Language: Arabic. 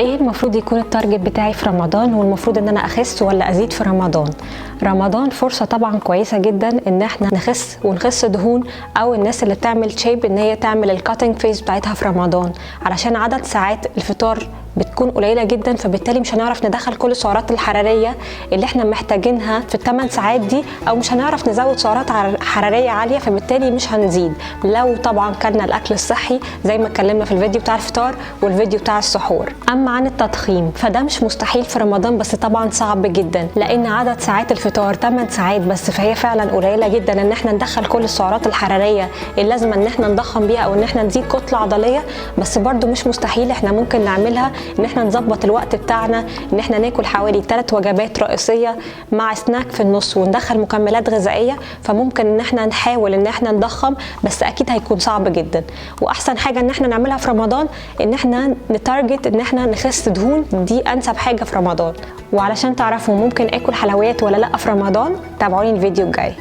ايه المفروض يكون التارجت بتاعي في رمضان، والمفروض ان انا اخس ولا ازيد في رمضان؟ رمضان فرصة طبعا كويسة جدا ان احنا نخس دهون، او الناس اللي بتعمل شيب ان هي تعمل الكاتنج فيز بتاعتها في رمضان، علشان عدد ساعات الفطار بتكون قليله جدا، فبالتالي مش هنعرف ندخل كل السعرات الحراريه اللي احنا محتاجينها في ال8 ساعات دي، او مش هنعرف نزود سعرات حراريه عاليه، فبالتالي مش هنزيد. لو طبعا كلنا الاكل الصحي زي ما اتكلمنا في الفيديو بتاع الفطار والفيديو بتاع السحور. اما عن التضخيم فده مش مستحيل في رمضان، بس طبعا صعب جدا، لان عدد ساعات الفطار 8 ساعات بس، فهي فعلا قليله جدا ان احنا ندخل كل السعرات الحراريه اللي لازم ان احنا نضخم بيها او ان احنا نزيد كتله عضليه. بس برده مش مستحيل، احنا ممكن نعملها ان احنا نظبط الوقت بتاعنا، ان احنا ناكل حوالي 3 وجبات رئيسيه مع سناك في النص، وندخل مكملات غذائيه، فممكن ان احنا نحاول ان احنا نضخم، بس اكيد هيكون صعب جدا. واحسن حاجه ان احنا نعملها في رمضان ان احنا نتارجت ان احنا نخس دهون، دي انسب حاجه في رمضان. وعلشان تعرفوا ممكن اكل حلويات ولا لا في رمضان، تابعوني الفيديو الجاي.